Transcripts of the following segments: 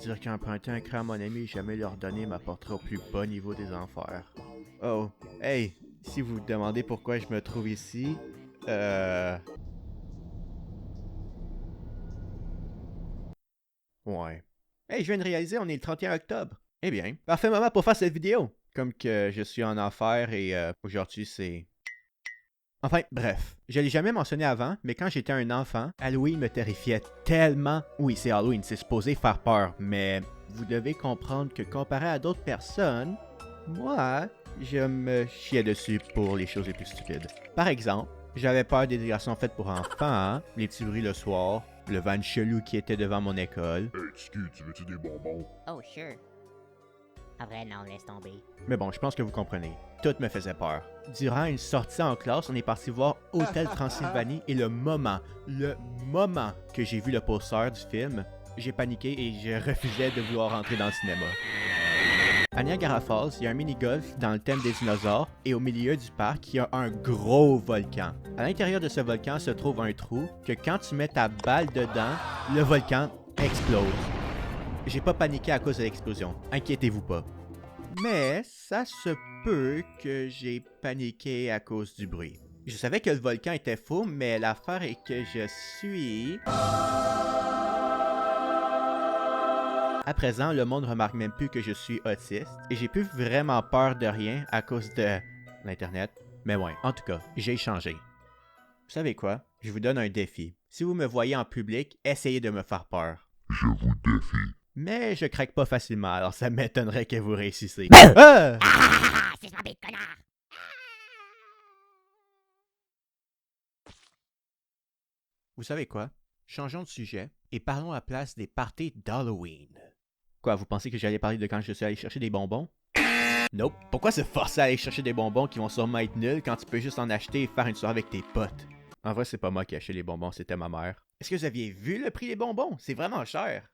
dire qu'emprunter un crayon à mon ami et jamais leur donner m'apportera au plus bas niveau des enfers. Oh, hey, si vous vous demandez pourquoi je me trouve ici, Ouais. Hey, je viens de réaliser, on est le 31 octobre. Eh bien, parfait moment pour faire cette vidéo. Comme que je suis en enfer et aujourd'hui c'est... Enfin, bref, je l'ai jamais mentionné avant, mais quand j'étais un enfant, Halloween me terrifiait tellement. Oui, c'est Halloween, c'est supposé faire peur, mais vous devez comprendre que comparé à d'autres personnes, moi, je me chiais dessus pour les choses les plus stupides. Par exemple, j'avais peur des décorations faites pour enfants, les petits bruits le soir, le van chelou qui était devant mon école. Hey, excuse, tu veux-tu des bonbons? Oh, sure. En vrai, non, laisse tomber. Mais bon, je pense que vous comprenez. Tout me faisait peur. Durant une sortie en classe, on est parti voir Hôtel Transylvanie et le moment que j'ai vu le poster du film, j'ai paniqué et je refusais de vouloir entrer dans le cinéma. À Niagara Falls, il y a un mini-golf dans le thème des dinosaures et au milieu du parc, il y a un gros volcan. À l'intérieur de ce volcan se trouve un trou que quand tu mets ta balle dedans, le volcan explose. J'ai pas paniqué à cause de l'explosion, inquiétez-vous pas. Mais ça se peut que j'ai paniqué à cause du bruit. Je savais que le volcan était faux, mais l'affaire est que je suis... À présent, le monde remarque même plus que je suis autiste et j'ai plus vraiment peur de rien à cause de l'internet. Mais ouais, en tout cas, j'ai changé. Vous savez quoi? Je vous donne un défi. Si vous me voyez en public, essayez de me faire peur. Je vous défie. Mais je craque pas facilement, alors ça m'étonnerait que vous réussissiez. Ah! C'est ma bête, connard! Vous savez quoi? Changeons de sujet et parlons à la place des parties d'Halloween. Quoi, vous pensez que j'allais parler de quand je suis allé chercher des bonbons? Nope. Pourquoi se forcer à aller chercher des bonbons qui vont sûrement être nuls quand tu peux juste en acheter et faire une soirée avec tes potes? En vrai, c'est pas moi qui ai acheté les bonbons, c'était ma mère. Est-ce que vous aviez vu le prix des bonbons? C'est vraiment cher.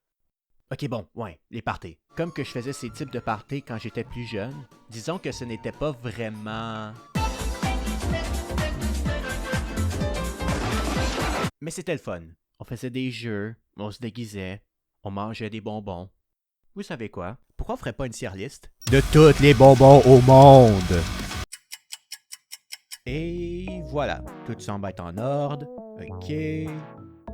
Ok, bon, ouais, les parties. Comme que je faisais ces types de parties quand j'étais plus jeune, disons que ce n'était pas vraiment... Mais c'était le fun. On faisait des jeux, on se déguisait, on mangeait des bonbons. Vous savez quoi? Pourquoi on ferait pas une tier list de tous les bonbons au monde? Et voilà, tout semble être en ordre. Ok.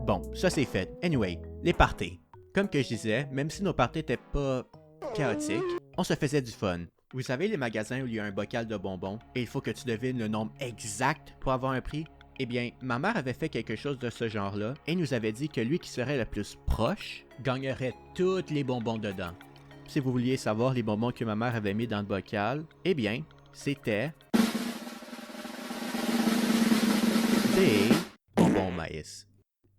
Bon, ça c'est fait. Anyway, les parties. Comme que je disais, même si nos parties étaient pas chaotiques, on se faisait du fun. Vous savez les magasins où il y a un bocal de bonbons et il faut que tu devines le nombre exact pour avoir un prix? Eh bien, ma mère avait fait quelque chose de ce genre-là et nous avait dit que lui qui serait le plus proche gagnerait tous les bonbons dedans. Si vous vouliez savoir les bonbons que ma mère avait mis dans le bocal, eh bien, c'était des bonbons maïs.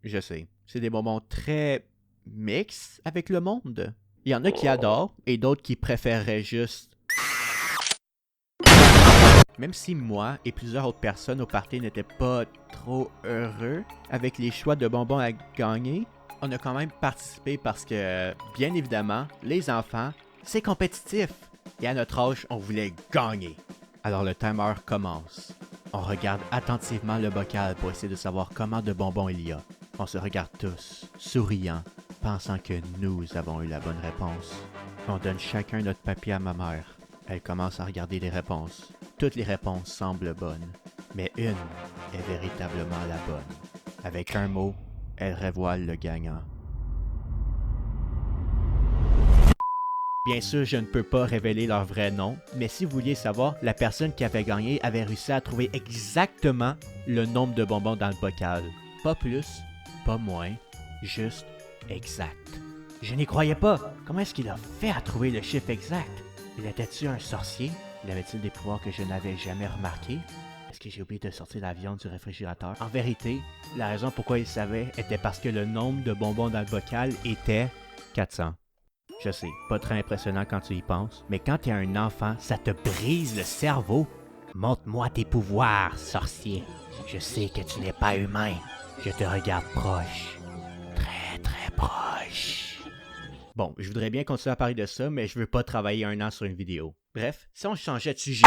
Je sais, c'est des bonbons très mix avec le monde. Il y en a qui adorent et d'autres qui préféreraient juste... Même si moi et plusieurs autres personnes au party n'étaient pas trop heureux avec les choix de bonbons à gagner, on a quand même participé parce que, bien évidemment, les enfants, c'est compétitif. Et à notre âge, on voulait gagner. Alors le timer commence. On regarde attentivement le bocal pour essayer de savoir combien de bonbons il y a. On se regarde tous, souriant, pensant que nous avons eu la bonne réponse. On donne chacun notre papier à ma mère. Elle commence à regarder les réponses. Toutes les réponses semblent bonnes, mais une est véritablement la bonne. Avec un mot, elle révoile le gagnant. Bien sûr, je ne peux pas révéler leur vrai nom, mais si vous vouliez savoir, la personne qui avait gagné avait réussi à trouver exactement le nombre de bonbons dans le bocal. Pas plus, pas moins, juste exact. Je n'y croyais pas. Comment est-ce qu'il a fait à trouver le chiffre exact? Il était-tu un sorcier? Il avait-il des pouvoirs que je n'avais jamais remarqués? Est-ce que j'ai oublié de sortir la viande du réfrigérateur? En vérité, la raison pourquoi il savait était parce que le nombre de bonbons dans le bocal était 400. Je sais, pas très impressionnant quand tu y penses, mais quand t'es un enfant, ça te brise le cerveau. Montre-moi tes pouvoirs, sorcier. Je sais que tu n'es pas humain. Je te regarde proche. Très, très proche. Bon, je voudrais bien continuer à parler de ça, mais je veux pas travailler un an sur une vidéo. Bref, si on changeait de sujet...